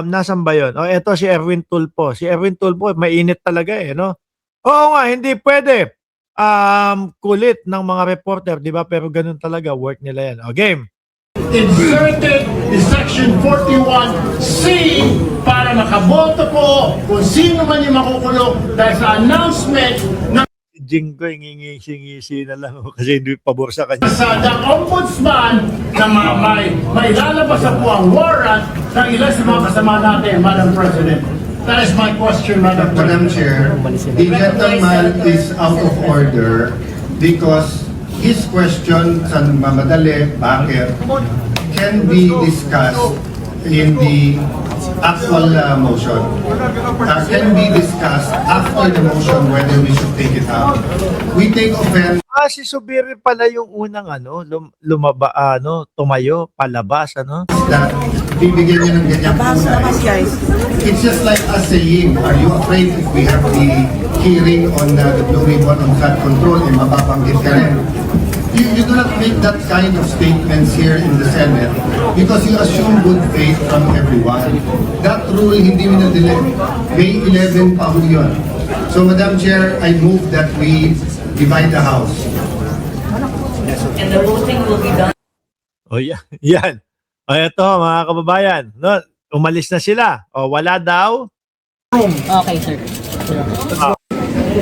Nasaan ba yun? O eto si Erwin Tulfo. Si Erwin Tulfo mainit talaga, eh, 'no? Oo nga, hindi puwede. Kulit ng mga reporter, 'di ba? Pero gano'n talaga, work nila 'yan. O game. Inserted is Section 41C para makaboto po kung sino man yung makukulong dahil sa announcement ng Si Jinggoy ngingisi-ngisi na lang, kasi hindi pabor sa kanya. sa the Ombudsman na may lalabas na po ang warrant ng ilan sa mga kasama natin, Madam President. That is my question, Madam Madam President. Chair, the gentleman is out of order because his question sa mamadali, bakit, can be discussed in the actual motion. Can be discussed after the motion whether we should take it out. We take offense Si Subiri pala yung unang tumayo, palabas, that bibigyan niya ng ganyang kulay. It's just like us saying, are you afraid if we have the hearing on the Blue Ribbon on flood control, mababanggit ka rin? You do not make that kind of statements here in the Senate because you assume good faith from everyone. That rule hindi mo na-delay. May 11 pa ho yun. So Madam Chair, I move that we divide the House. And the voting will be done. O yan. O eto mga kababayan, no? Umalis na sila. O wala daw. Okay, sir.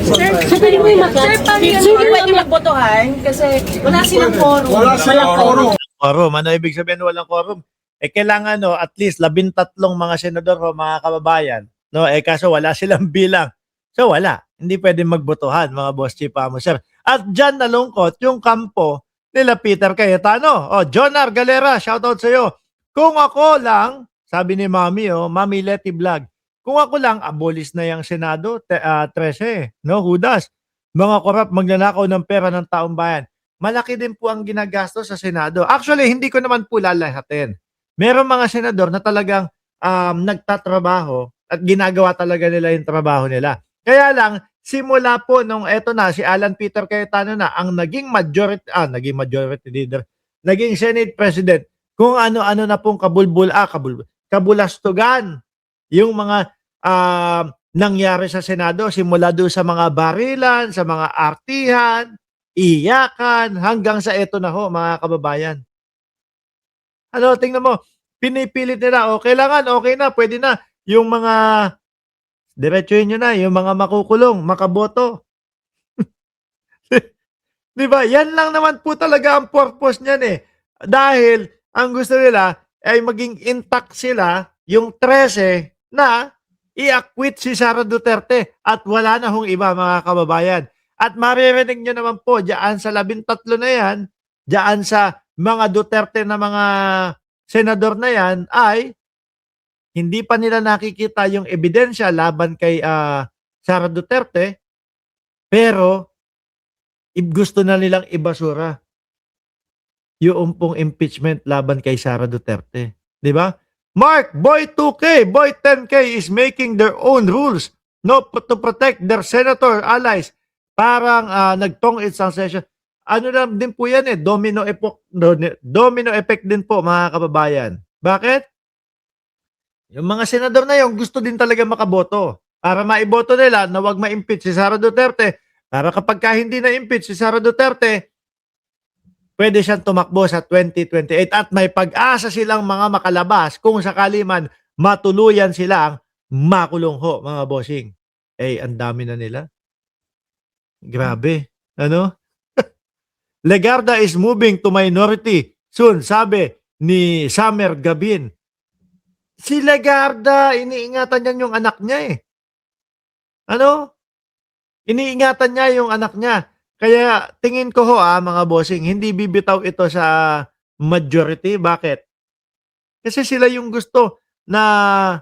Sir, pwede mo yung hindi pwede magbotohan kasi wala silang quorum. Wala silang quorum. Quorum. Ano ibig sabihin walang quorum? Kailangan at least 13 mga senador o mga kababayan. No? Kaso wala silang bilang. So wala. Hindi pwede magbotohan, mga boss chief amo, sir. At dyan nalungkot yung kampo nila Peter Cayetano. John R. Galera, shoutout sa'yo. Kung ako lang, sabi ni Mami, Mami Letty Vlog, kung ako lang, abolish na yung Senado, 13, no, Judas. Mga korap, magnanakaw ng pera ng taong bayan. Malaki din po ang ginagastos sa Senado. Actually, hindi ko naman po lalahatin. Meron mga senador na talagang nagtatrabaho at ginagawa talaga nila yung trabaho nila. Kaya lang, simula po nung eto na, si Alan Peter Cayetano na, ang naging majority leader, naging Senate President, kung ano-ano na pong kabulastugan, yung mga nangyari sa Senado, simula doon sa mga barilan, sa mga artihan, iyakan, hanggang sa eto na ho, mga kababayan. Tingnan mo, pinipilit nila, kailangan, okay na, pwede na, yung mga, diretsuhin nyo na, yung mga makukulong, makaboto. Di ba? Yan lang naman po talaga ang purpose niyan eh. Dahil, ang gusto nila, ay maging intact sila, yung 13, na i-acquit si Sara Duterte at wala na hong iba, mga kababayan. At maririnig nyo naman po, diyan sa 13 na yan, diyan sa mga Duterte na mga senador na yan, ay hindi pa nila nakikita yung ebidensya laban kay Sara Duterte, pero gusto na nilang ibasura yung pong impeachment laban kay Sara Duterte. Di ba? Mark, Boy 2K, Boy 10K is making their own rules to protect their senator allies. Parang nagtong it's session. Ano na din po yan domino effect din po, mga kababayan. Bakit? Yung mga senador na yun, gusto din talaga makaboto. Para maiboto nila na wag ma-impeach si Sara Duterte. Para kapag hindi na-impeach si Sara Duterte, pwede siyang tumakbo sa 2028 at may pag-asa silang mga makalabas kung sakali man matuluyan silang makulong ho, mga bossing. Ang dami na nila. Grabe. Legarda is moving to minority soon, sabi ni Summer Gabin. Si Legarda, iniingatan niya yung anak niya Iniingatan niya yung anak niya. Kaya tingin ko mga bossing, hindi bibitaw ito sa majority. Bakit? Kasi sila yung gusto na,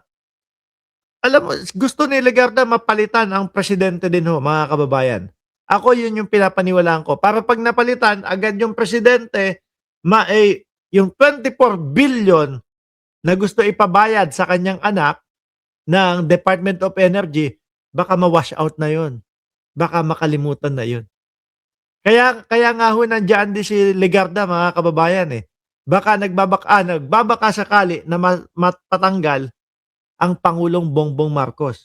alam mo, gusto ni Legarda mapalitan ang presidente din mga kababayan. Ako yun yung pinapaniwalaan ko. Para pag napalitan, agad yung presidente, yung 24 billion na gusto ipabayad sa kanyang anak ng Department of Energy, baka ma-wash out na yun. Baka makalimutan na yun. Kaya nga nandiyan din si Legarda, mga kababayan Baka nagbabaka sakali na matanggal ang Pangulong Bongbong Marcos.